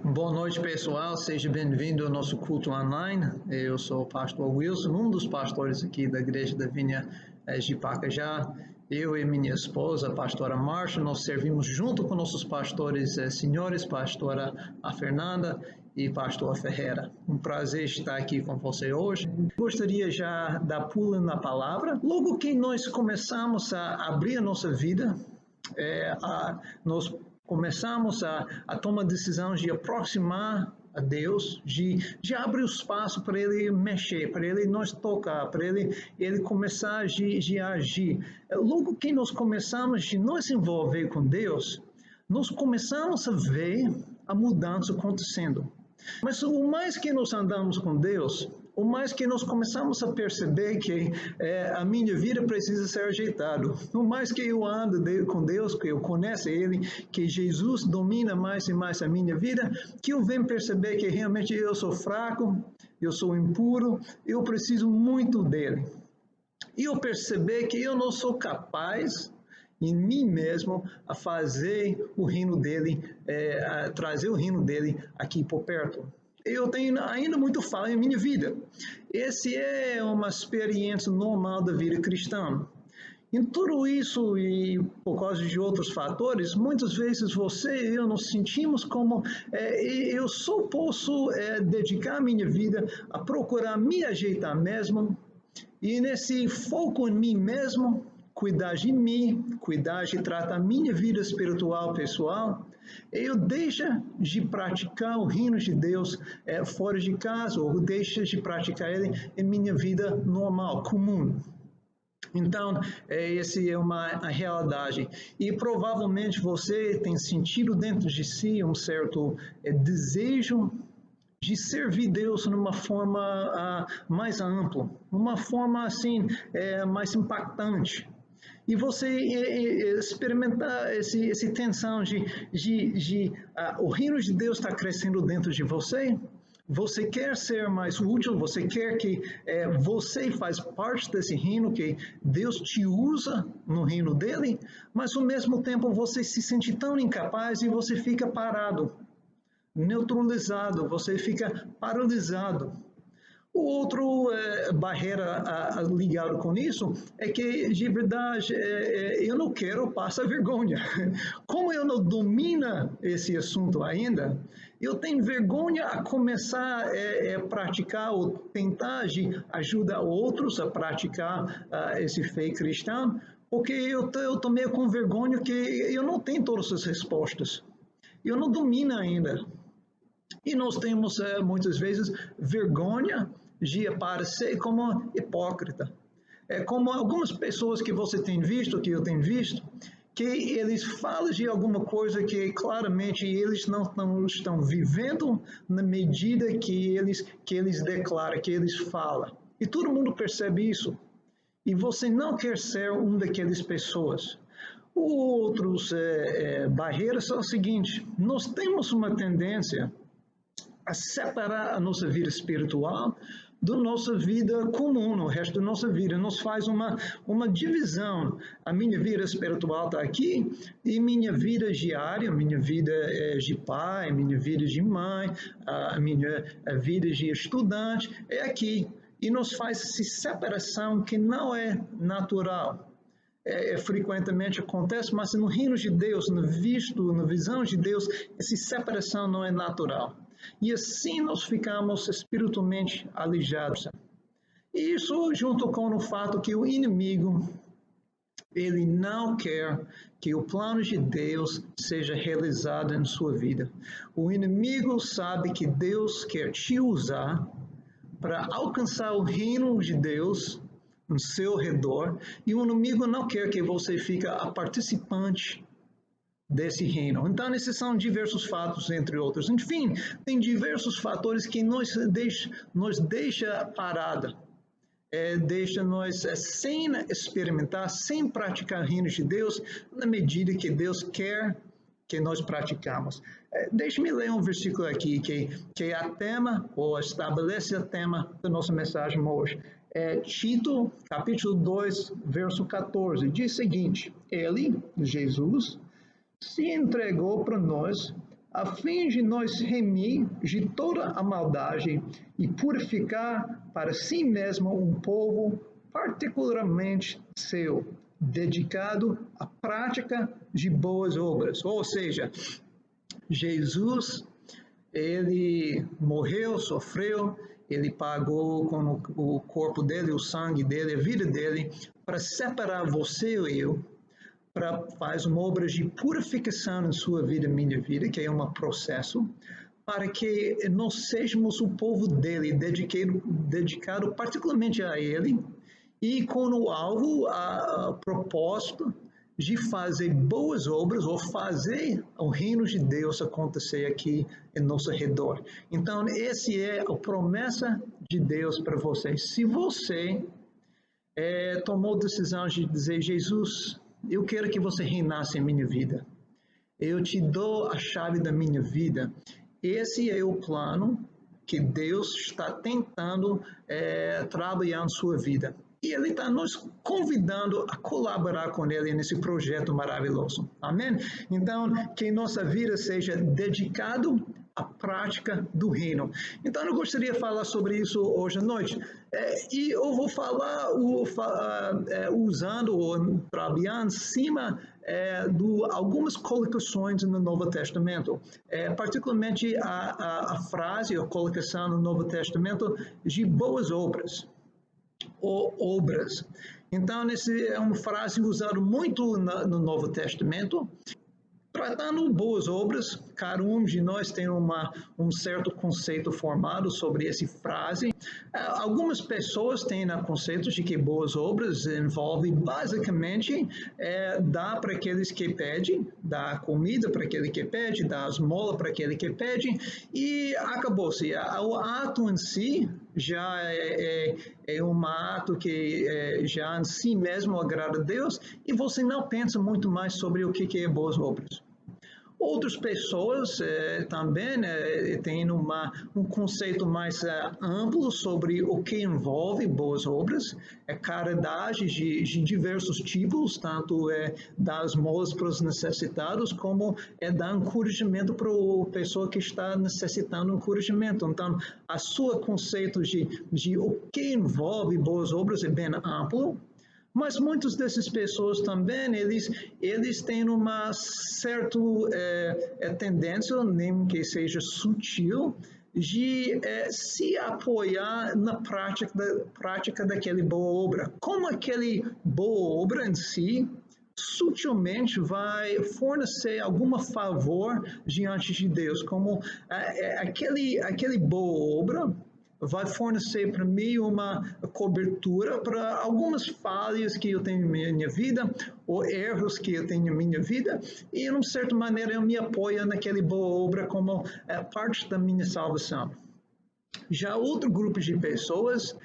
Boa noite, pessoal. Seja bem-vindo ao nosso culto online. Eu sou o pastor Wilson, um dos pastores aqui da Igreja da Vinha de Pacajá. Eu e minha esposa, a pastora Márcia, nós servimos junto com nossos pastores senhores, pastora Fernanda e pastor Ferreira. Um prazer estar aqui com você hoje. Gostaria já de dar pulo na palavra. Logo que nós começamos a abrir a nossa vida, nós começamos a tomar a decisão de aproximar a Deus, de abrir o espaço para Ele mexer, para Ele nos tocar, para Ele começar a agir. Logo que nós começamos a nos envolver com Deus, nós começamos a ver a mudança acontecendo. Mas o mais que nós andamos com Deus, o mais que nós começamos a perceber que a minha vida precisa ser ajeitada. O mais que eu ando com Deus, que eu conheço Ele, que Jesus domina mais e mais a minha vida, que eu venho perceber que realmente eu sou fraco, eu sou impuro, eu preciso muito dEle. E eu perceber que eu não sou capaz em mim mesmo a fazer o reino dEle, a trazer o reino dEle aqui por perto. Eu tenho ainda muito falha em minha vida. Essa é uma experiência normal da vida cristã. Em tudo isso e por causa de outros fatores, muitas vezes você e eu nos sentimos como eu só posso dedicar minha vida a procurar me ajeitar mesmo e nesse foco em mim mesmo, cuidar de mim, cuidar de tratar minha vida espiritual pessoal, eu deixo de praticar o reino de Deus fora de casa, ou deixo de praticar ele em minha vida normal, comum. Então, essa é a realidade. E provavelmente você tem sentido dentro de si um certo desejo de servir Deus numa forma mais ampla, uma forma assim mais impactante. E você experimentar essa tensão de o reino de Deus está crescendo dentro de você, você quer ser mais útil, você quer que você faz parte desse reino, que Deus te usa no reino dele, mas ao mesmo tempo você se sente tão incapaz e você fica parado, neutralizado, você fica paralisado. O outro barreira ligado com isso é que, de verdade, eu não quero passar vergonha. Como eu não domino esse assunto ainda, eu tenho vergonha a começar a praticar ou tentar de ajudar outros a praticar esse fé cristã, porque eu estou meio com vergonha que eu não tenho todas as respostas. Eu não domino ainda. E nós temos muitas vezes vergonha de aparecer como hipócrita. Como algumas pessoas que você tem visto, que eu tenho visto, que eles falam de alguma coisa que claramente eles não estão vivendo na medida que eles declaram, que eles falam. E todo mundo percebe isso. E você não quer ser uma daquelas pessoas. Outras barreiras são o seguinte: nós temos uma tendência a separar a nossa vida espiritual da nossa vida comum, o resto da nossa vida. Nos faz uma divisão. A minha vida espiritual está aqui e minha vida diária, minha vida de pai, minha vida de mãe, a minha vida de estudante é aqui. E nos faz essa separação que não é natural. Frequentemente acontece, mas no reino de Deus, na visão de Deus, essa separação não é natural. E assim nós ficamos espiritualmente aleijados. E isso junto com o fato que o inimigo, ele não quer que o plano de Deus seja realizado em sua vida. O inimigo sabe que Deus quer te usar para alcançar o reino de Deus no seu redor, e o inimigo não quer que você fique a participante desse reino. Então, esses são diversos fatos, entre outros. Enfim, tem diversos fatores que nos deixa parada, deixa nós sem experimentar, sem praticar o reino de Deus, na medida que Deus quer que nós praticamos. Deixe-me ler um versículo aqui que é a tema, ou estabelece a tema da nossa mensagem hoje. Tito, capítulo 2, verso 14, diz o seguinte: Ele, Jesus, se entregou para nós a fim de nos remir de toda a maldade e purificar para si mesmo um povo particularmente seu, dedicado à prática de boas obras. Ou seja, Jesus, ele morreu, sofreu, ele pagou com o corpo dele, o sangue dele, a vida dele, para separar você e eu, para fazer uma obra de purificação em sua vida e minha vida, que é um processo, para que nós sejamos o povo dele, dedicado particularmente a ele, e com o alvo, a propósito de fazer boas obras ou fazer o reino de Deus acontecer aqui em nosso redor. Então, essa é a promessa de Deus para você. Se você tomou a decisão de dizer, Jesus, eu quero que você reinasse em minha vida. Eu te dou a chave da minha vida. Esse é o plano que Deus está tentando trabalhar em sua vida. E Ele está nos convidando a colaborar com Ele nesse projeto maravilhoso. Amém? Então, que nossa vida seja dedicada à prática do reino. Então, eu gostaria de falar sobre isso hoje à noite. E eu vou falar usando ou trabalhando em cima de algumas colocações no Novo Testamento, particularmente a frase, a colocação no Novo Testamento de boas obras. Ou obras. Então, essa é uma frase usada muito no Novo Testamento. Tratando boas obras, cada um de nós tem um certo conceito formado sobre essa frase. Algumas pessoas têm o conceito de que boas obras envolvem basicamente dar para aqueles que pedem, dar comida para aquele que pede, dar esmola para aquele que pede, e acabou-se. O ato em si já é um ato que já em si mesmo agrada a Deus, e você não pensa muito mais sobre o que é boas obras. Outras pessoas também têm um conceito mais amplo sobre o que envolve boas obras, caridade de diversos tipos, tanto dar esmolas para os necessitados, como dar encorajamento para a pessoa que está necessitando encorajamento. Então, o seu conceito de o que envolve boas obras é bem amplo. Mas muitas dessas pessoas também, eles têm uma certa tendência, nem que seja sutil, de se apoiar na prática daquela boa obra. Como aquela boa obra em si, sutilmente vai fornecer algum favor diante de Deus, como aquele boa obra vai fornecer para mim uma cobertura para algumas falhas que eu tenho em minha vida, ou erros que eu tenho em minha vida, e, de uma certa maneira, eu me apoio naquela boa obra como parte da minha salvação. Já outro grupo de pessoas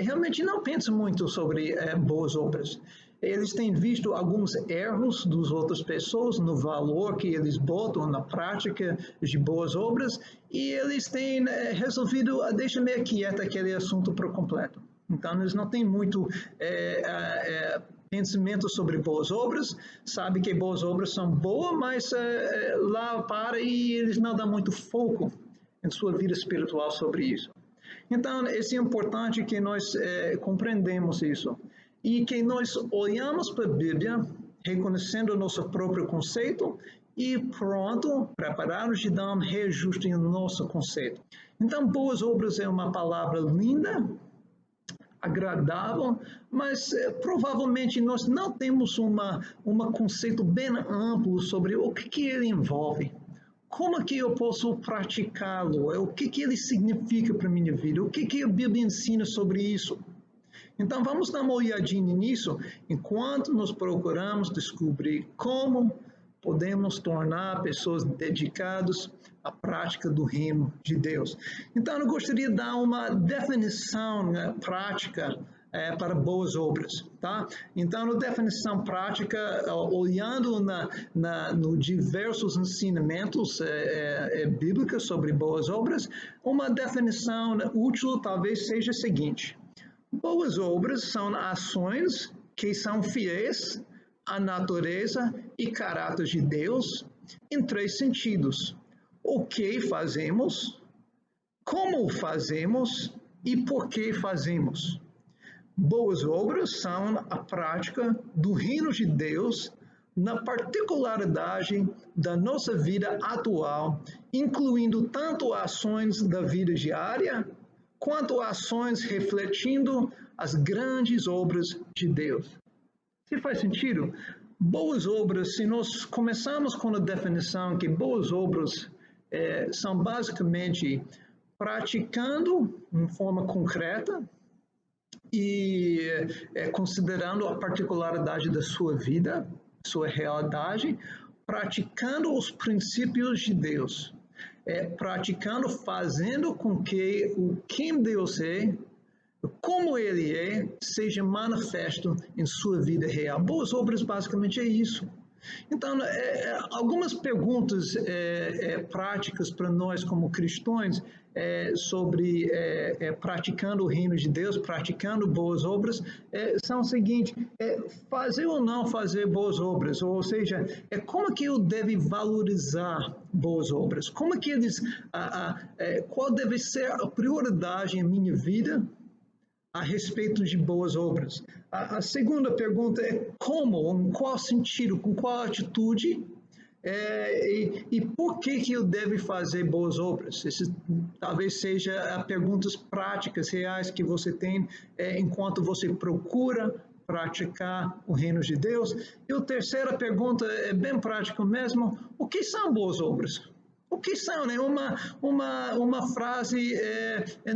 realmente não pensa muito sobre boas obras. Eles têm visto alguns erros das outras pessoas no valor que eles botam na prática de boas obras, e eles têm resolvido deixar meio quieto aquele assunto por completo. Então, eles não têm muito pensamento sobre boas obras, sabem que boas obras são boas, mas lá para e eles não dão muito foco em sua vida espiritual sobre isso. Então, é importante que nós compreendamos isso. E que nós olhamos para a Bíblia, reconhecendo o nosso próprio conceito e pronto, preparados de dar um reajuste no nosso conceito. Então, boas obras é uma palavra linda, agradável, mas provavelmente nós não temos um conceito bem amplo sobre o que ele envolve. Como que eu posso praticá-lo? O que ele significa para a minha vida? O que a Bíblia ensina sobre isso? Então, vamos dar uma olhadinha nisso enquanto nós procuramos descobrir como podemos tornar pessoas dedicadas à prática do reino de Deus. Então, eu gostaria de dar uma definição prática para boas obras, tá? Então, a definição prática, olhando no diversos ensinamentos bíblicos sobre boas obras, uma definição útil talvez seja a seguinte: boas obras são ações que são fiéis à natureza e caráter de Deus em três sentidos: o que fazemos, como fazemos e por que fazemos. Boas obras são a prática do reino de Deus na particularidade da nossa vida atual, incluindo tanto ações da vida diária, quanto ações refletindo as grandes obras de Deus. Se faz sentido? Boas obras, se nós começamos com a definição que boas obras são basicamente praticando de forma concreta e considerando a particularidade da sua vida, sua realidade, praticando os princípios de Deus, praticando, fazendo com que o quem Deus é, como Ele é, seja manifesto em sua vida real. Boas obras basicamente é isso. Então, algumas perguntas práticas para nós como cristãos sobre praticando o reino de Deus, praticando boas obras, são o seguinte: fazer ou não fazer boas obras, ou seja, como que eu devo valorizar boas obras? Como que eles, qual deve ser a prioridade em minha vida a respeito de boas obras? A segunda pergunta é como, em qual sentido, com qual atitude e por que eu devo fazer boas obras? Esse talvez seja perguntas práticas, reais que você tem enquanto você procura praticar o reino de Deus. E a terceira pergunta é bem prática mesmo: o que são boas obras? O que são, né? Uma frase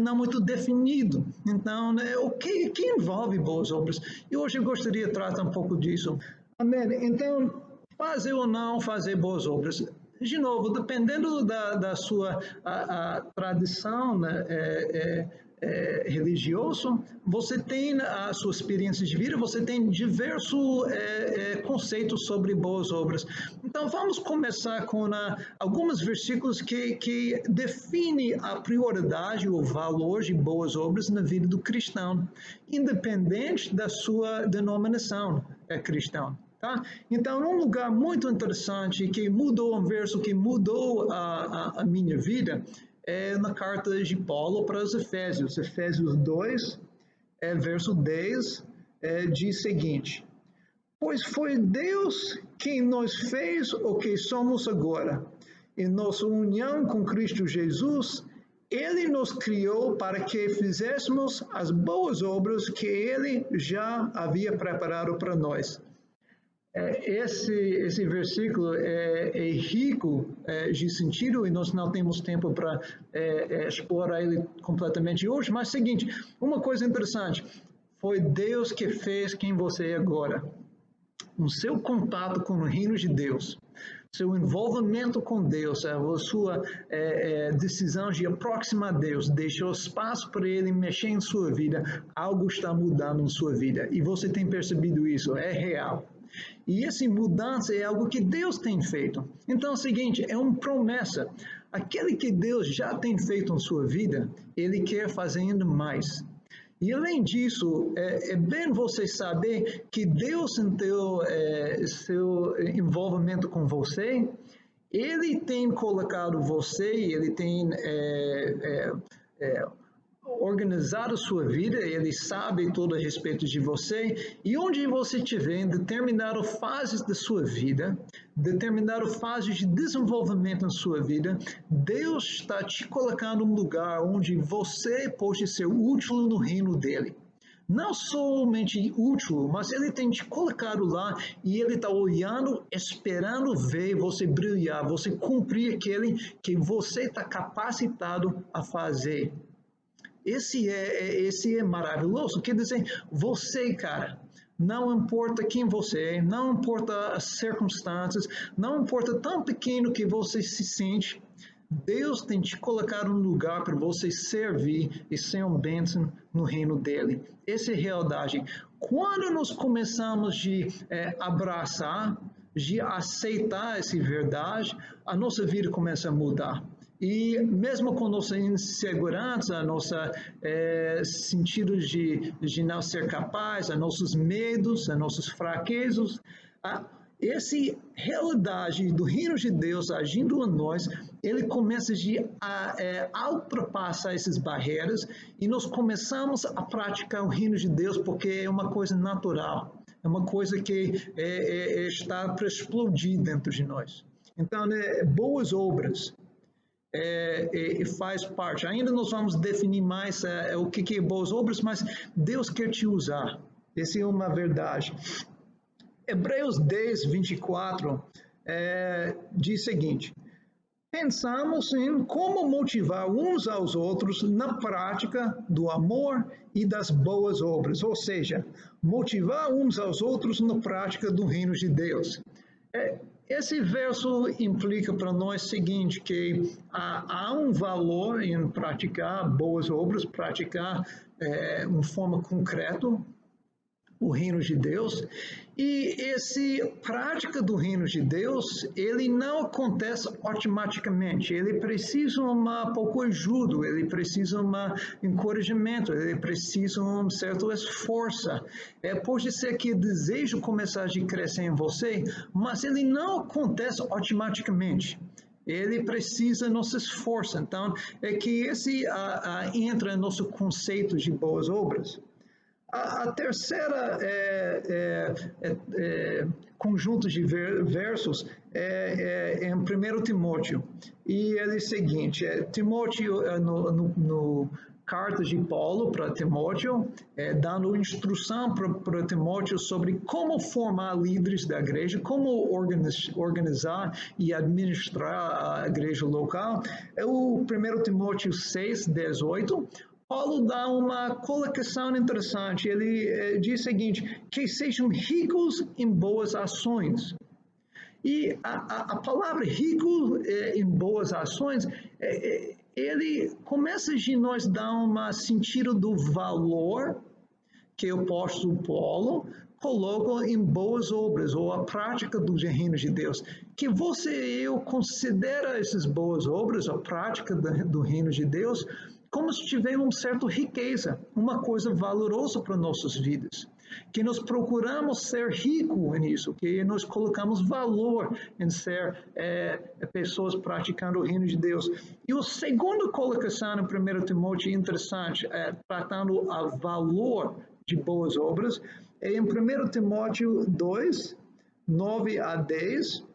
não muito definida. Então, o que envolve boas obras? E hoje eu gostaria de tratar um pouco disso. Amém. Então, fazer ou não fazer boas obras? De novo, dependendo da sua tradição, né, religioso, você tem a sua experiência de vida, você tem diversos conceitos sobre boas obras. Então, vamos começar com alguns versículos que definem a prioridade, o valor de boas obras na vida do cristão, independente da sua denominação cristã. Tá? Então, um lugar muito interessante que mudou, um verso que mudou a minha vida, na carta de Paulo para os Efésios. Efésios 2, verso 10, diz o seguinte: pois foi Deus quem nos fez o que somos agora. Em nossa união com Cristo Jesus, Ele nos criou para que fizéssemos as boas obras que Ele já havia preparado para nós. Esse versículo é rico de sentido e nós não temos tempo para explorar ele completamente hoje, mas é o seguinte: uma coisa interessante, foi Deus que fez quem você é agora. O seu contato com o reino de Deus, seu envolvimento com Deus, a sua decisão de aproximar a Deus, deixou espaço para Ele mexer em sua vida, algo está mudando em sua vida e você tem percebido isso, é real. E essa mudança é algo que Deus tem feito. Então é o seguinte, é uma promessa. Aquele que Deus já tem feito em sua vida, Ele quer fazer ainda mais. E além disso, é bem você saber que Deus, em seu envolvimento com você, Ele tem colocado você, Ele tem organizar a sua vida, Ele sabe tudo a respeito de você, e onde você estiver em determinadas fases da sua vida, determinadas fases de desenvolvimento na sua vida, Deus está te colocando um lugar onde você pode ser útil no reino dEle. Não somente útil, mas Ele tem te colocado lá e Ele está olhando, esperando ver você brilhar, você cumprir aquele que você está capacitado a fazer. Esse é maravilhoso. Quer dizer, você, cara, não importa quem você é, não importa as circunstâncias, não importa tão pequeno que você se sente, Deus tem te colocado um lugar para você servir e ser um bênção no reino dele. Essa é a realidade. Quando nós começamos de abraçar, de aceitar essa verdade, a nossa vida começa a mudar. E mesmo com nossa insegurança, nosso sentido de não ser capaz, nossos medos, nossas fraquezas, essa realidade do reino de Deus agindo em nós, ele começa a ultrapassar essas barreiras e nós começamos a praticar o reino de Deus porque é uma coisa natural, é uma coisa que está para explodir dentro de nós. Então, boas obras faz parte. Ainda nós vamos definir mais o que é boas obras, mas Deus quer te usar. Essa é uma verdade. Hebreus 10, 24 diz o seguinte: pensamos em como motivar uns aos outros na prática do amor e das boas obras, ou seja, motivar uns aos outros na prática do reino de Deus. Esse verso implica para nós o seguinte, que há um valor em praticar boas obras, praticar de forma concreta o reino de Deus, e essa prática do reino de Deus, ele não acontece automaticamente, ele precisa um pouco de ajuda, ele precisa um encorajamento, ele precisa um certo esforço. Pode ser que o desejo começar a crescer em você, mas ele não acontece automaticamente. Ele precisa nosso esforço. Então, é que esse entra no nosso conceito de boas obras. A terceira conjunto de versos é em 1 Timóteo, e ele é o seguinte, Timóteo, no carta de Paulo para Timóteo, dando instrução para Timóteo sobre como formar líderes da igreja, como organizar e administrar a igreja local. É o 1 Timóteo 6, 18, Paulo dá uma colocação interessante. Ele diz o seguinte, que sejam ricos em boas ações. E a palavra rico em boas ações, ele começa a nós dar um sentido do valor que o apóstolo Paulo coloca em boas obras, ou a prática do reino de Deus. Que você e eu considera essas boas obras, a prática do reino de Deus, como se tiver uma certa riqueza, uma coisa valorosa para nossas vidas. Que nós procuramos ser ricos nisso, que nós colocamos valor em ser pessoas praticando o reino de Deus. E a segunda colocação em 1 Timóteo interessante, tratando o valor de boas obras, é em 1 Timóteo 2, 9 a 10,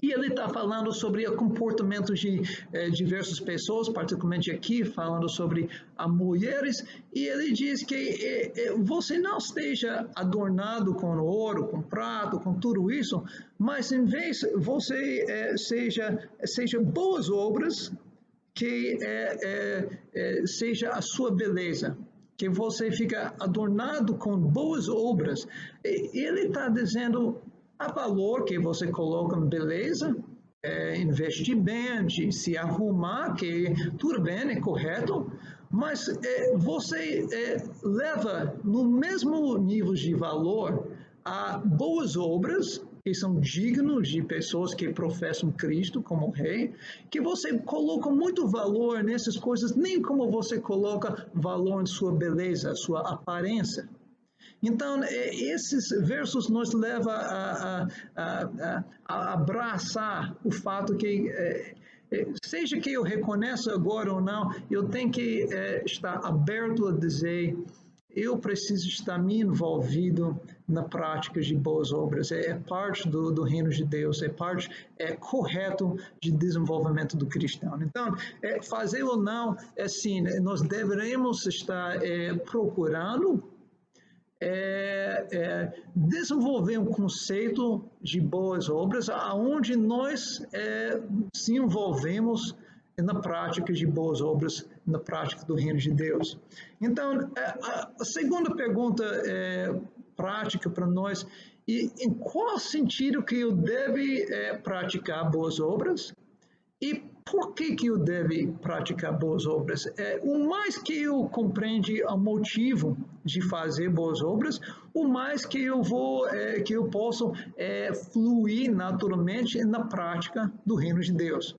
e ele está falando sobre o comportamento de diversas pessoas, particularmente aqui, falando sobre as mulheres, e ele diz que você não esteja adornado com ouro, com prato, com tudo isso, mas em vez você seja boas obras, que seja a sua beleza, que você fica adornado com boas obras. Ele está dizendo, há valor que você coloca em beleza, investir bem, de se arrumar, que tudo bem, é correto, mas você leva no mesmo nível de valor a boas obras, que são dignos de pessoas que professam Cristo como Rei, que você coloca muito valor nessas coisas, nem como você coloca valor em sua beleza, sua aparência. Então, esses versos nos levam a abraçar o fato que, seja que eu reconheça agora ou não, eu tenho que estar aberto a dizer, eu preciso estar me envolvido na prática de boas obras. É parte do reino de Deus, é parte correto de desenvolvimento do cristão. Então, fazer ou não, assim, nós deveremos estar procurando desenvolver um conceito de boas obras onde nós se envolvemos na prática de boas obras, na prática do reino de Deus. Então, a segunda pergunta prática para nós, e em qual sentido que eu devo praticar boas obras? E por que eu devo praticar boas obras? O mais que eu compreendo o motivo de fazer boas obras, o mais que eu posso fluir naturalmente na prática do reino de Deus.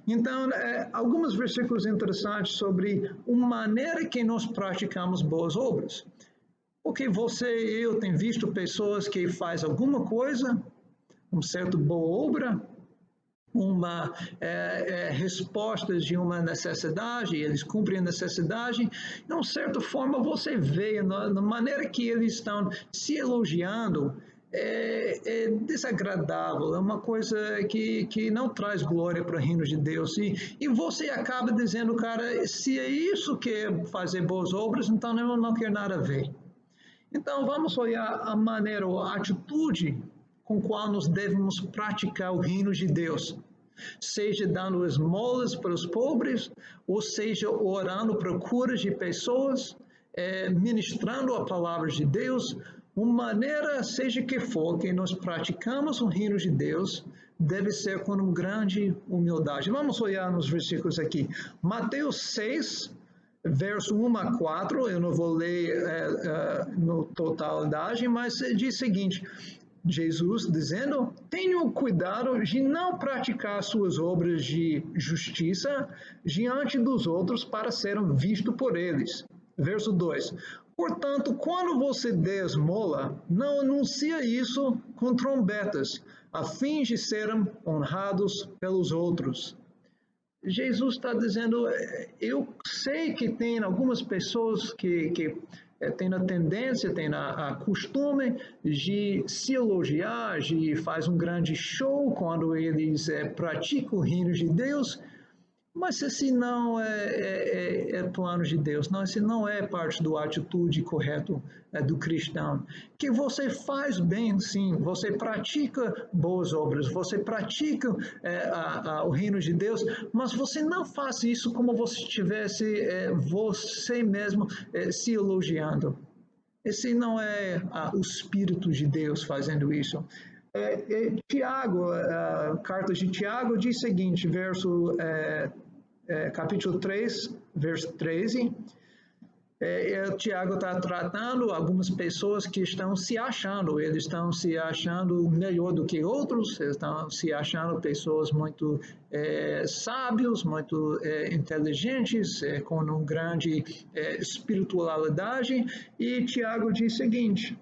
Então, alguns versículos interessantes sobre a maneira que nós praticamos boas obras. Porque você e eu tem visto pessoas que fazem alguma coisa, certo boa obra, uma resposta de uma necessidade, eles cumprem a necessidade, de uma certa forma você vê na maneira que eles estão se elogiando, é desagradável, é uma coisa que não traz glória para o reino de Deus, e você acaba dizendo, cara, se é isso que é fazer boas obras, então eu não quero nada a ver. Então vamos olhar a maneira, a atitude com qual nós devemos praticar o reino de Deus, seja dando esmolas para os pobres, ou seja orando por curas de pessoas, ministrando a palavra de Deus, uma maneira, seja que for, que nós praticamos o reino de Deus, deve ser com uma grande humildade. Vamos olhar nos versículos aqui. Mateus 6, verso 1 a 4, eu não vou ler no totalidade, mas diz o seguinte, Jesus dizendo, tenham cuidado de não praticar suas obras de justiça diante dos outros para serem vistos por eles. Verso 2, portanto, quando você der esmola, não anuncia isso com trombetas, a fim de serem honrados pelos outros. Jesus está dizendo, eu sei que tem algumas pessoas que têm a tendência, têm a costume de se elogiar, de faz um grande show quando eles praticam o reino de Deus, mas esse não é plano de Deus, não, esse não é parte da atitude correta do cristão. Que você faz bem, sim, você pratica boas obras, você pratica o reino de Deus, mas você não faz isso como se estivesse você mesmo se elogiando. Esse não é o Espírito de Deus fazendo isso. Tiago, a carta de Tiago diz o seguinte, capítulo 3, verso 13, Tiago está tratando algumas pessoas que estão se achando, eles estão se achando melhor do que outros, eles estão se achando pessoas muito sábios, muito inteligentes, com uma grande espiritualidade, e Tiago diz o seguinte,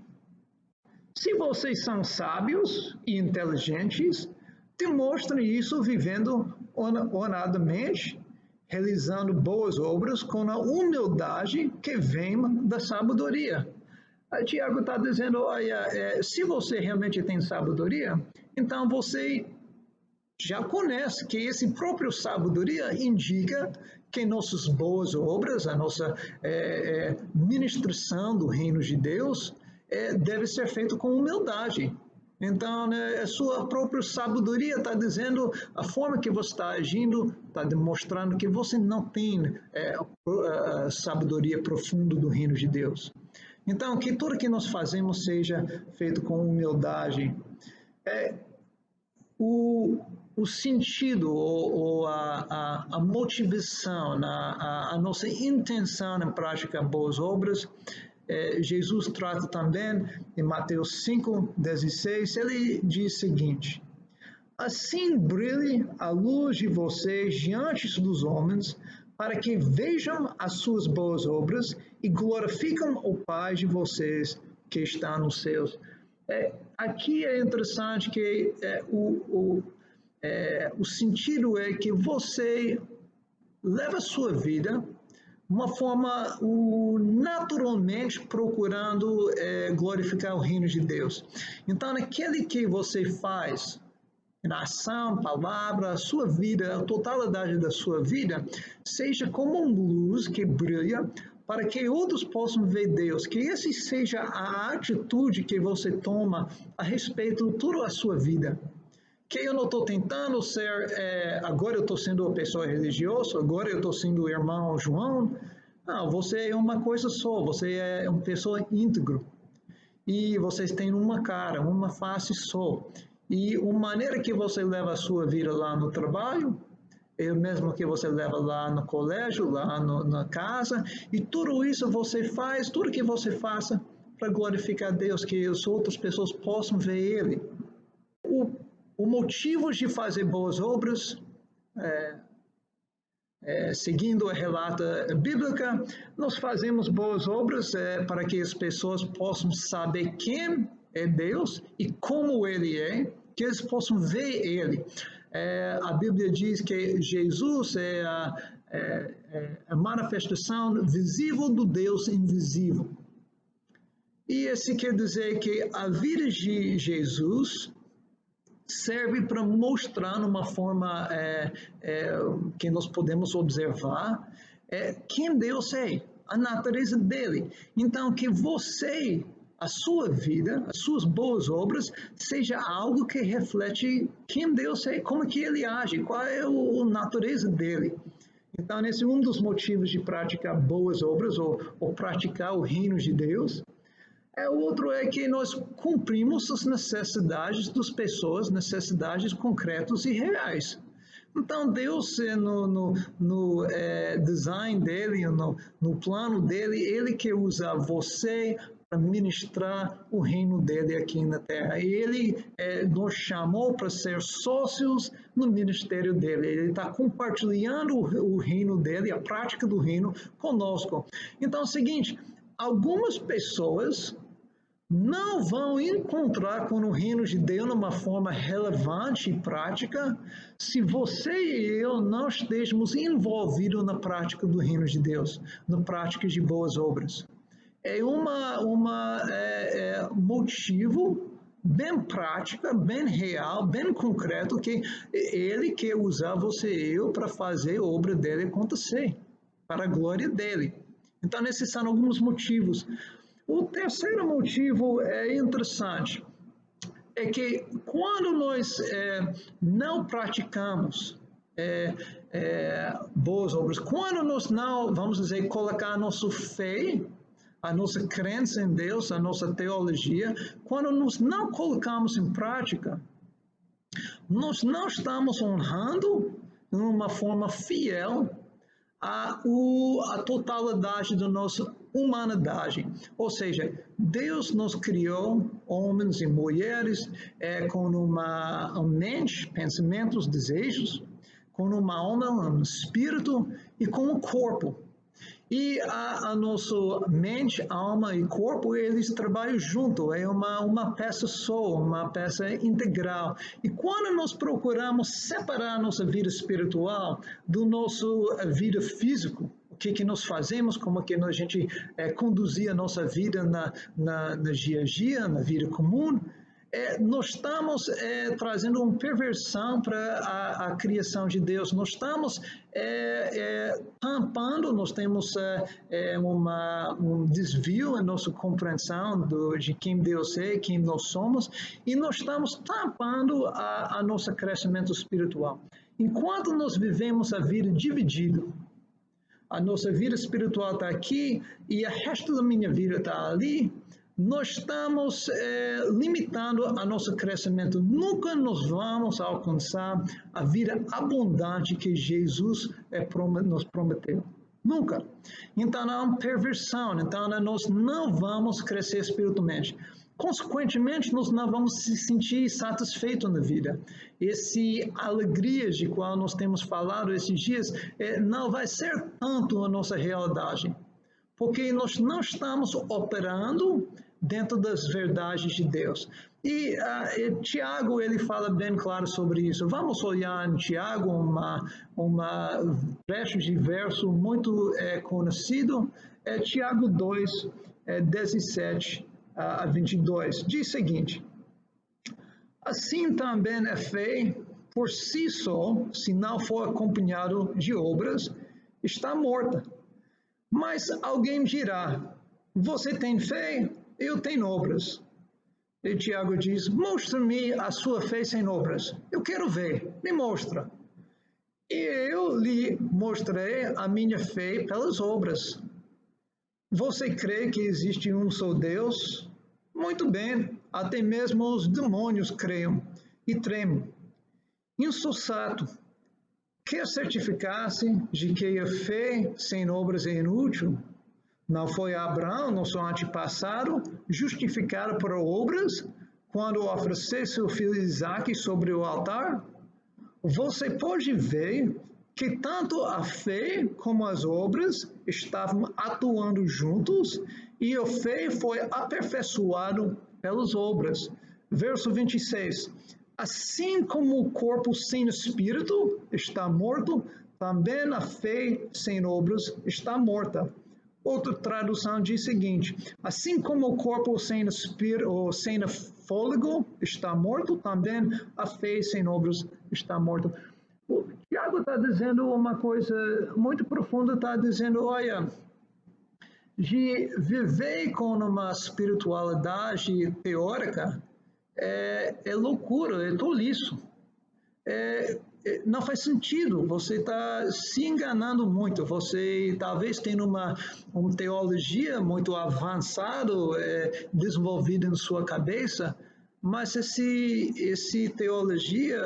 se vocês são sábios e inteligentes, demonstrem isso vivendo honradamente, realizando boas obras com a humildade que vem da sabedoria. Aí Tiago está dizendo, olha, se você realmente tem sabedoria, então você já conhece que esse próprio sabedoria indica que nossas boas obras, a nossa ministração do reino de Deus, deve ser feito com humildade. Então, a sua própria sabedoria está dizendo, a forma que você está agindo, está demonstrando que você não tem a sabedoria profunda do reino de Deus. Então, que tudo que nós fazemos seja feito com humildade. O sentido ou a motivação, a nossa intenção em praticar boas obras, Jesus trata também em Mateus 5:16, ele diz o seguinte, assim brilhe a luz de vocês diante dos homens, para que vejam as suas boas obras e glorifiquem o Pai de vocês que está nos céus. Aqui é interessante que o sentido é que você leva a sua vida uma forma naturalmente procurando glorificar o reino de Deus. Então, aquele que você faz, na ação, palavra, a sua vida, a totalidade da sua vida, seja como uma luz que brilha para que outros possam ver Deus, que essa seja a atitude que você toma a respeito de toda a sua vida. Que eu não estou tentando ser, agora eu estou sendo uma pessoa religiosa, agora eu estou sendo o irmão João. Não, você é uma coisa só, você é uma pessoa íntegra. E vocês têm uma cara, uma face só. E a maneira que você leva a sua vida lá no trabalho, é o mesmo que você leva lá no colégio, lá na casa, e tudo isso você faz, tudo que você faça para glorificar Deus, que as outras pessoas possam ver Ele. O motivo de fazer boas obras, seguindo a relata bíblica, nós fazemos boas obras para que as pessoas possam saber quem é Deus e como Ele é, que eles possam ver Ele. A Bíblia diz que Jesus é a manifestação visível do Deus invisível. E isso quer dizer que a vida de Jesus serve para mostrar, numa forma que nós podemos observar, quem Deus é, a natureza dele. Então, que você, a sua vida, as suas boas obras, seja algo que reflete quem Deus é, como que ele age, qual é a natureza dele. Então, esse é um dos motivos de praticar boas obras ou praticar o reino de Deus. O outro é que nós cumprimos as necessidades das pessoas, necessidades concretas e reais. Então, Deus, no design dele, no plano dele, ele quer usar você para ministrar o reino dele aqui na terra. E ele nos chamou para ser sócios no ministério dele. Ele está compartilhando o reino dele, a prática do reino, conosco. Então é o seguinte, algumas pessoas não vão encontrar com o reino de Deus de uma forma relevante e prática se você e eu não estejamos envolvidos na prática do reino de Deus, na prática de boas obras. É um motivo bem prático, bem real, bem concreto, que ele quer usar você e eu para fazer a obra dele acontecer, para a glória dele. Então, esses são alguns motivos. O terceiro motivo é interessante, é que quando nós não praticamos boas obras, quando nós não, vamos dizer, colocar a nossa fé, a nossa crença em Deus, a nossa teologia, quando nós não colocamos em prática, nós não estamos honrando de uma forma fiel a totalidade da nossa humanidade. Ou seja, Deus nos criou, homens e mulheres, com uma mente, pensamentos, desejos, com uma alma, um espírito e com um corpo. E a nossa mente, alma e corpo, eles trabalham junto, é uma peça só, uma peça integral. E quando nós procuramos separar nossa vida espiritual do nosso vida física, o que nós fazemos, como que a gente conduzir a nossa vida no dia a dia, na vida comum, nós estamos trazendo uma perversão para a criação de Deus. Nós estamos tampando, nós temos um desvio em nossa compreensão de quem Deus é, quem nós somos, e nós estamos tampando a nosso crescimento espiritual. Enquanto nós vivemos a vida dividida, a nossa vida espiritual está aqui e o resto da minha vida está ali, nós estamos limitando a nosso crescimento. Nunca nos vamos alcançar a vida abundante que Jesus nos prometeu. Nunca. Então, há uma perversão. Então, nós não vamos crescer espiritualmente. Consequentemente, nós não vamos se sentir satisfeitos na vida. Essa alegria de qual nós temos falado esses dias não vai ser tanto a nossa realidade. Porque nós não estamos operando dentro das verdades de Deus. E Tiago, ele fala bem claro sobre isso. Vamos olhar em Tiago, uma trecho de verso muito conhecido, Tiago 2, 17 a 22. Diz o seguinte: assim também a fé, por si só, se não for acompanhado de obras, está morta. Mas alguém dirá, você tem fé? Eu tenho obras. E Tiago diz, mostra-me a sua fé sem obras. Eu quero ver, me mostra. E eu lhe mostrei a minha fé pelas obras. Você crê que existe um só Deus? Muito bem, até mesmo os demônios creiam e tremem. Insensato, quer certificar-se de que a fé sem obras é inútil? Não foi Abraão, nosso antepassado, justificado por obras, quando ofereceu seu filho Isaque sobre o altar? Você pode ver que tanto a fé como as obras estavam atuando juntos e a fé foi aperfeiçoada pelas obras. Verso 26. Assim como o corpo sem espírito está morto, também a fé sem obras está morta. Outra tradução diz o seguinte: assim como o corpo sem espírito ou sem fôlego está morto, também a fé sem obras está morta. O Tiago está dizendo uma coisa muito profunda, está dizendo, olha, de viver com uma espiritualidade teórica é loucura, é tolice. Não faz sentido, você está se enganando muito, você talvez tenha uma teologia muito avançada, desenvolvida em sua cabeça, mas esse teologia,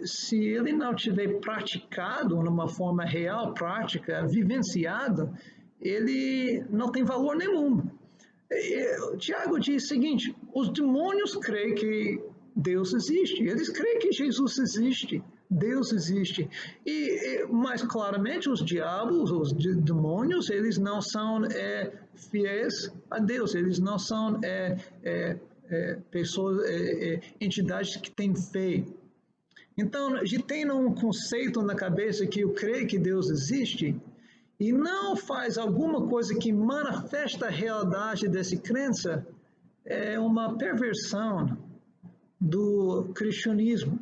se ele não tiver praticado de uma forma real, prática, vivenciado, ele não tem valor nenhum. Tiago diz o seguinte: os demônios creem que Deus existe, eles creem que Jesus existe, Deus existe. E mais claramente, os diabos, os demônios, eles não são fiéis a Deus, eles não são pessoas, entidades que têm fé. Então, a gente tem um conceito na cabeça que eu creio que Deus existe, e não faz alguma coisa que manifesta a realidade dessa crença, é uma perversão do cristianismo.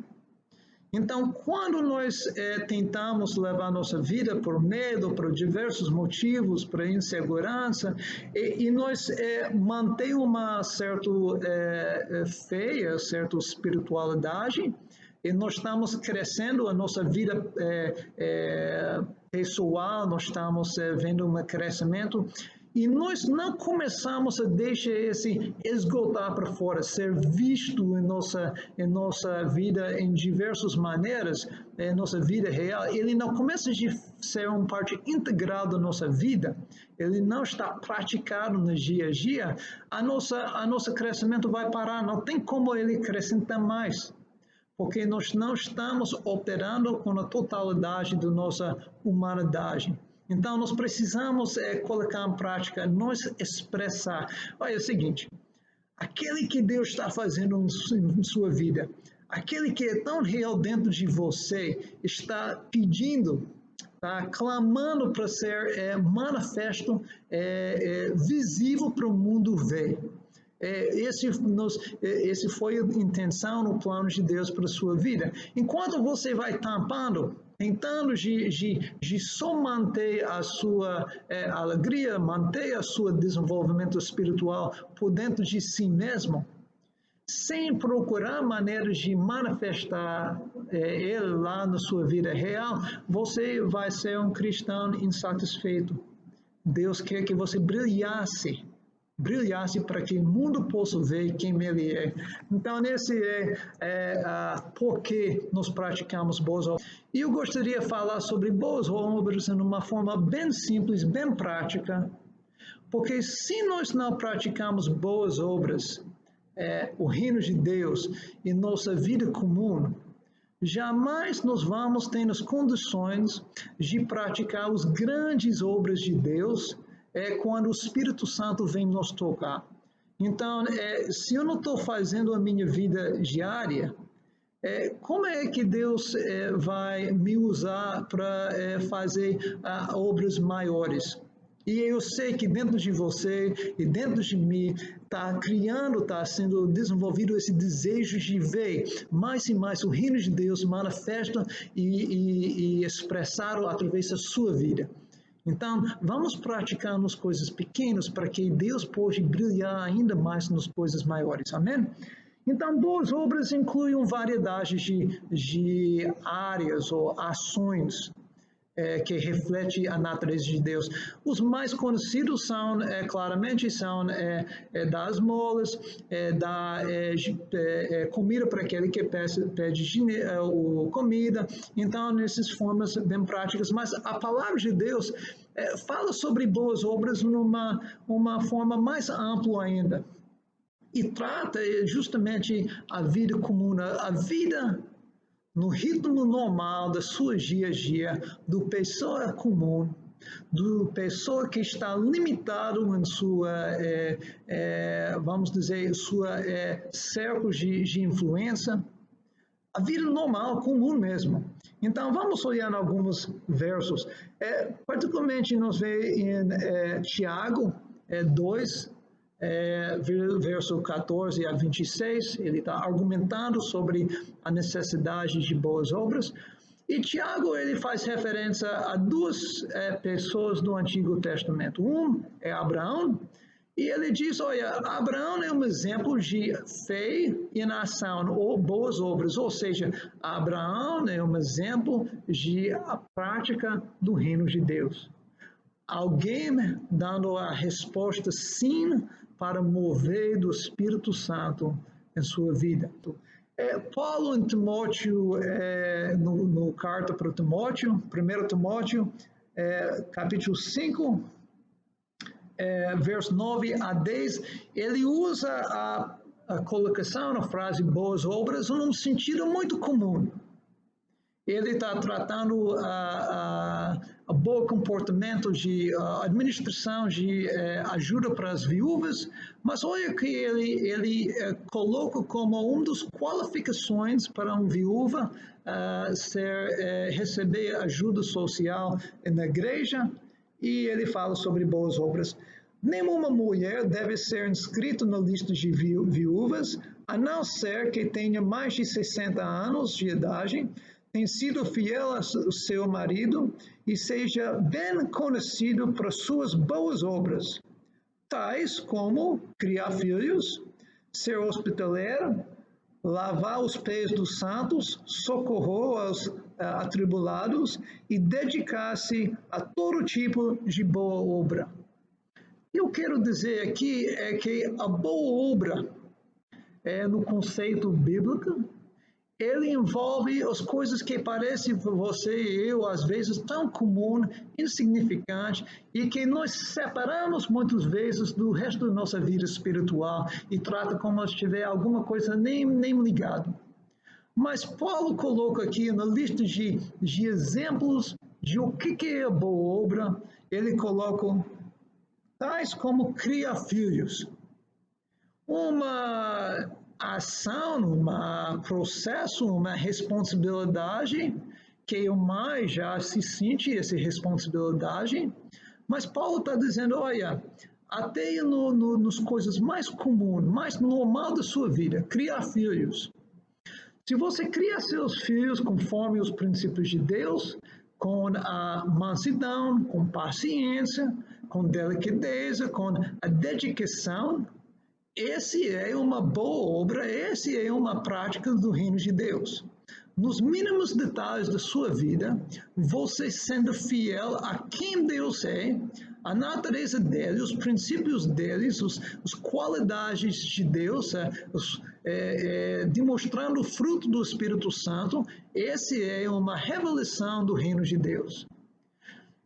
Então, quando nós tentamos levar nossa vida por medo, por diversos motivos, por insegurança, e nós mantém uma certa fé, certa espiritualidade, e nós estamos crescendo a nossa vida pessoal, nós estamos vendo um crescimento, e nós não começamos a deixar esse esgotar para fora, ser visto em nossa vida em diversas maneiras, em nossa vida real. Ele não começa a ser uma parte integral da nossa vida, ele não está praticado no dia a dia, a nosso crescimento vai parar, não tem como ele acrescentar mais, porque nós não estamos operando com a totalidade da nossa humanidade. Então, nós precisamos colocar em prática, nós expressar. Olha, é o seguinte, aquele que Deus está fazendo em sua vida, aquele que é tão real dentro de você, está pedindo, está clamando para ser manifesto, visível para o mundo ver. Esse foi a intenção, no plano de Deus para a sua vida. Enquanto você vai tampando, tentando de só manter a sua alegria, manter o seu desenvolvimento espiritual por dentro de si mesmo, sem procurar maneiras de manifestar ele lá na sua vida real, você vai ser um cristão insatisfeito. Deus quer que você brilhasse para que o mundo possa ver quem ele é. Então, esse por que nós praticamos boas obras. E eu gostaria de falar sobre boas obras de uma forma bem simples, bem prática, porque se nós não praticamos boas obras, o reino de Deus em nossa vida comum, jamais nós vamos ter as condições de praticar as grandes obras de Deus quando o Espírito Santo vem nos tocar. Então, se eu não estou fazendo a minha vida diária, como é que Deus vai me usar para fazer obras maiores? E eu sei que dentro de você e dentro de mim está sendo desenvolvido esse desejo de ver mais e mais o reino de Deus manifesto e expressado através da sua vida. Então, vamos praticar nas coisas pequenas para que Deus possa brilhar ainda mais nas coisas maiores. Amém? Então, boas obras incluem uma variedade de áreas ou ações que reflete a natureza de Deus. Os mais conhecidos são, claramente, dar esmolas, dar comida para aquele que pede comida. Então, nessas formas bem práticas. Mas a palavra de Deus fala sobre boas obras numa forma mais ampla ainda. E trata justamente a vida comum, a vida no ritmo normal da sua dia a dia, do pessoa comum, do pessoa que está limitado em sua, vamos dizer, sua cerco de influência, a vida normal, comum mesmo. Então, vamos olhar alguns versos. Particularmente, nós vemos em Tiago 2, verso 14 a 26, ele está argumentando sobre a necessidade de boas obras. E Tiago, ele faz referência a duas pessoas do Antigo Testamento. Um é Abraão, e ele diz, olha, Abraão é um exemplo de fé em ação, ou boas obras, ou seja, Abraão é um exemplo de a prática do reino de Deus. Alguém dando a resposta sim para mover do Espírito Santo em sua vida. Paulo em Timóteo, no carta para Timóteo, 1 Timóteo, capítulo 5, verso 9 a 10, ele usa a colocação, a frase boas obras, num sentido muito comum. Ele está tratando o bom comportamento de administração de ajuda para as viúvas, mas olha que ele coloca como uma das qualificações para uma viúva receber ajuda social na igreja, e ele fala sobre boas obras. Nenhuma mulher deve ser inscrita na lista de viúvas, a não ser que tenha mais de 60 anos de idade, tenha sido fiel ao seu marido e seja bem conhecido por suas boas obras, tais como criar filhos, ser hospitaleiro, lavar os pés dos santos, socorrer aos atribulados e dedicar-se a todo tipo de boa obra. Eu quero dizer aqui que a boa obra, no conceito bíblico, ele envolve as coisas que parecem para você e eu, às vezes, tão comum, insignificante, e que nós separamos muitas vezes do resto da nossa vida espiritual e trata como se tiver alguma coisa nem ligado. Mas Paulo coloca aqui na lista de exemplos de o que é a boa obra, ele coloca tais como criar filhos. Uma ação, um processo, uma responsabilidade que o mais já se sente essa responsabilidade, mas Paulo está dizendo, olha, até nas coisas mais comuns, mais normal da sua vida, criar filhos. Se você cria seus filhos conforme os princípios de Deus, com a mansidão, com paciência, com delicadeza, com a dedicação, esse é uma boa obra, esse é uma prática do reino de Deus. Nos mínimos detalhes da sua vida, você sendo fiel a quem Deus é, a natureza dele, os princípios dele, as qualidades de Deus, demonstrando o fruto do Espírito Santo, esse é uma revelação do reino de Deus.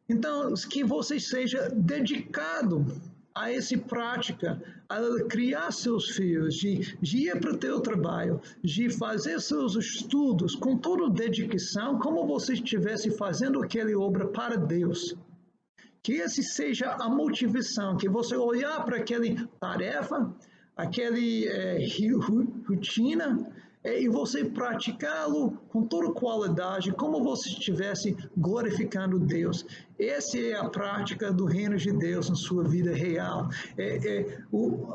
Então, que você seja dedicado a essa prática, a criar seus filhos, de ir para o teu trabalho, de fazer seus estudos com toda dedicação, como você estivesse fazendo aquela obra para Deus. Que esse seja a motivação, que você olhar para aquela tarefa, aquela rotina, e você praticá-lo com toda qualidade, como você estivesse glorificando Deus. Essa é a prática do reino de Deus na sua vida real.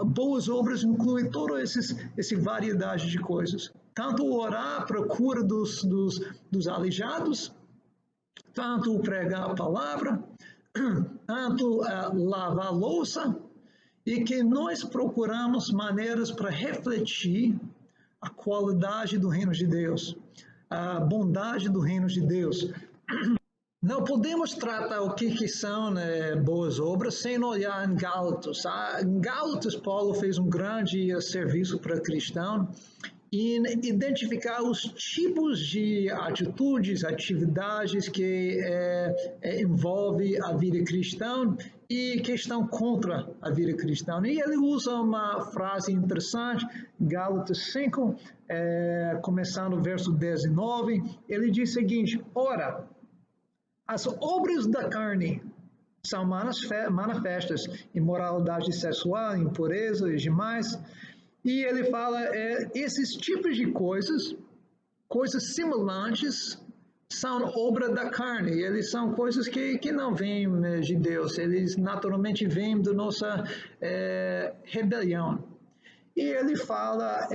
Boas obras incluem toda essa variedade de coisas. Tanto orar à procura dos aleijados, tanto pregar a palavra, tanto lavar a louça, e que nós procuramos maneiras para refletir a qualidade do reino de Deus, a bondade do reino de Deus. Não podemos tratar o que são boas obras sem olhar em Gálatas. Em Gálatas, Paulo fez um grande serviço para cristão em identificar os tipos de atitudes, atividades que envolvem a vida cristã e que estão contra a vida cristã. E ele usa uma frase interessante, Gálatas 5, começando o verso 10 e 9, ele diz o seguinte: ora, as obras da carne são manifestas, imoralidade sexual, impureza e demais. E ele fala esses tipos de coisas, coisas semelhantes são obra da carne, eles são coisas que não vêm de Deus, eles naturalmente vêm da nossa rebelião. E ele fala,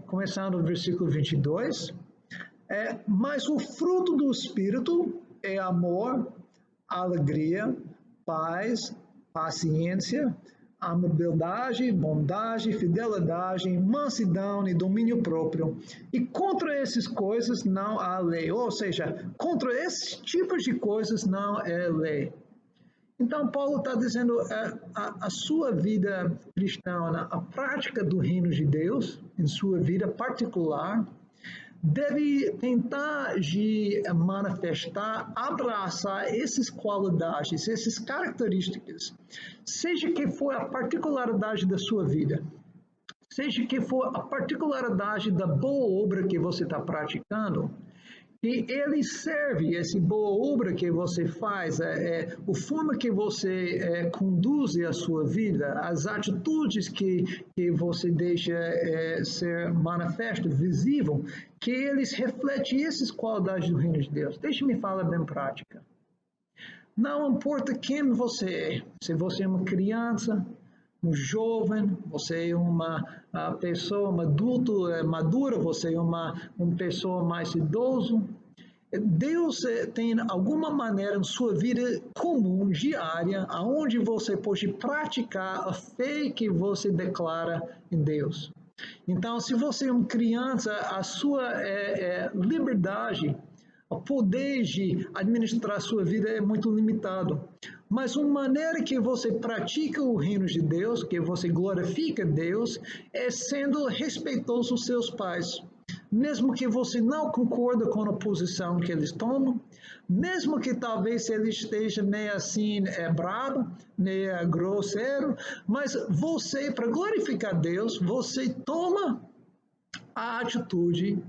começando no versículo 22, mas o fruto do Espírito é amor, alegria, paz, paciência, amabilidade, bondade, fidelidade, mansidão e domínio próprio. E contra essas coisas não há lei. Ou seja, contra esses tipos de coisas não é lei. Então, Paulo está dizendo a sua vida cristã, a prática do reino de Deus, em sua vida particular, deve tentar de manifestar, abraçar essas qualidades, essas características, seja que for a particularidade da sua vida, seja que for a particularidade da boa obra que você está praticando, e ele serve, essa boa obra que você faz, a forma que você conduz a sua vida, as atitudes que você deixa ser manifesto, visível, que eles refletem essas qualidades do reino de Deus. Deixe-me falar bem prática. Não importa quem você é, se você é uma criança, um jovem, você é uma pessoa, um adulto maduro, você é uma pessoa mais idoso. Deus tem alguma maneira em sua vida comum, diária, aonde você pode praticar a fé que você declara em Deus. Então, se você é uma criança, a sua liberdade, o poder de administrar a sua vida é muito limitado. Mas uma maneira que você pratica o reino de Deus, que você glorifica Deus, é sendo respeitoso aos seus pais. Mesmo que você não concorda com a posição que eles tomam, mesmo que talvez ele esteja meio assim bravo, meio grosseiro, mas você, para glorificar Deus, você toma a atitude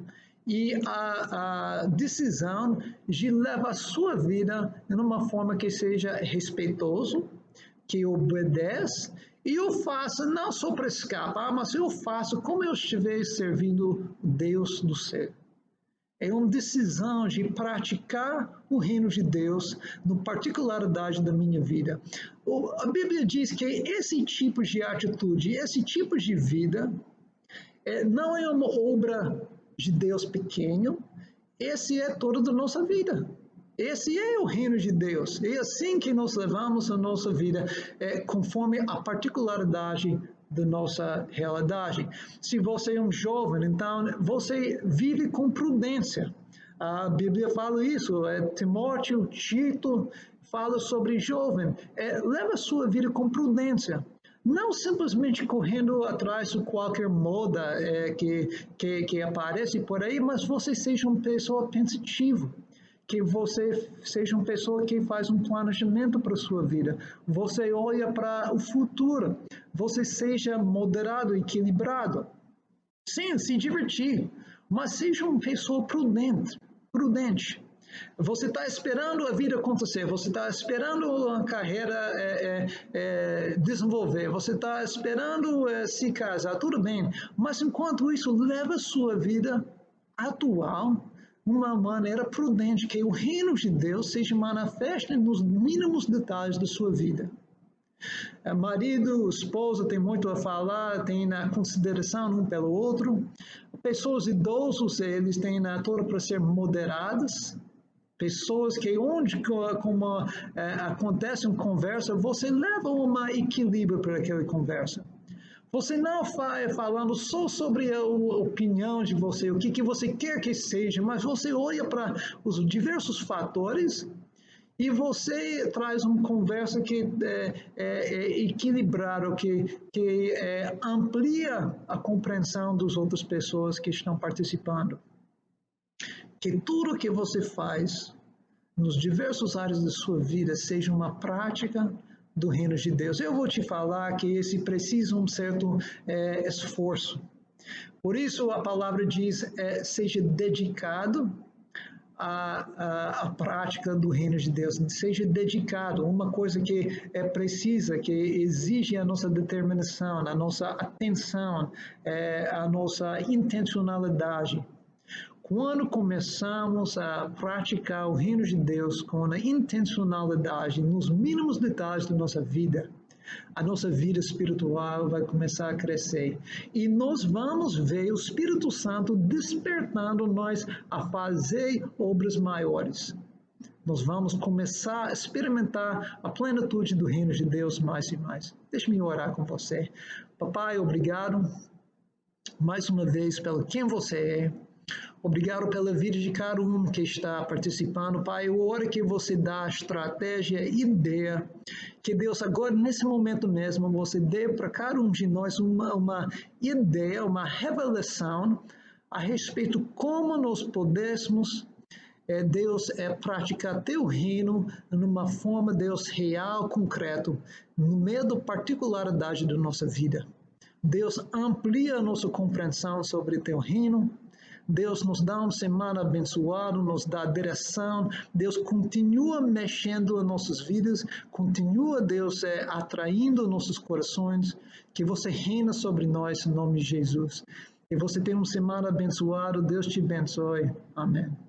e a decisão de levar a sua vida de uma forma que seja respeitoso, que obedece, e eu faço não só para escapar, mas eu faço como eu estiver servindo Deus do céu. É uma decisão de praticar o reino de Deus na particularidade da minha vida. A Bíblia diz que esse tipo de atitude, esse tipo de vida, não é uma obra de Deus pequeno, esse é toda da nossa vida. Esse é o reino de Deus. É assim que nós levamos a nossa vida, conforme a particularidade da nossa realidade. Se você é um jovem, então você vive com prudência. A Bíblia fala isso. Timóteo, Tito fala sobre jovem. Leva a sua vida com prudência. Não simplesmente correndo atrás de qualquer moda que aparece por aí, mas você seja uma pessoa pensativa. Que você seja uma pessoa que faz um planejamento para a sua vida. Você olha para o futuro. Você seja moderado, equilibrado. Sim, se divertir, mas seja uma pessoa prudente. Você está esperando a vida acontecer, você está esperando a carreira desenvolver, você está esperando se casar, tudo bem. Mas enquanto isso, leva a sua vida atual uma maneira prudente, que o reino de Deus seja manifesto nos mínimos detalhes da sua vida. Marido, esposa tem muito a falar, tem a consideração um pelo outro. Pessoas idosas, eles têm a toda para ser moderadas. Pessoas que como acontece uma conversa, você leva um equilíbrio para aquela conversa. Você não vai falando só sobre a opinião de você, o que você quer que seja, mas você olha para os diversos fatores e você traz uma conversa que é equilibrada, que amplia a compreensão das outras pessoas que estão participando. Que tudo que você faz nos diversos áreas da sua vida seja uma prática do reino de Deus. Eu vou te falar que esse precisa um certo esforço. Por isso a palavra diz, seja dedicado à prática do reino de Deus. Seja dedicado, uma coisa que precisa, que exige a nossa determinação, a nossa atenção, a nossa intencionalidade. Quando começamos a praticar o reino de Deus com a intencionalidade nos mínimos detalhes da nossa vida, a nossa vida espiritual vai começar a crescer. E nós vamos ver o Espírito Santo despertando nós a fazer obras maiores. Nós vamos começar a experimentar a plenitude do reino de Deus mais e mais. Deixe-me orar com você. Papai, obrigado mais uma vez pelo quem você é. Obrigado pela vida de cada um que está participando, Pai. Eu oro que você dá estratégia, ideia, que Deus agora, nesse momento mesmo, você dê para cada um de nós uma ideia, uma revelação a respeito como nós podemos, Deus, praticar teu reino numa forma, Deus, real, concreto, no meio da particularidade da nossa vida. Deus, amplia a nossa compreensão sobre teu reino. Deus nos dá uma semana abençoada, nos dá direção. Deus continua mexendo em nossas vidas, continua, Deus, atraindo nossos corações. Que você reina sobre nós, em nome de Jesus. Que você tenha uma semana abençoada. Deus te abençoe. Amém.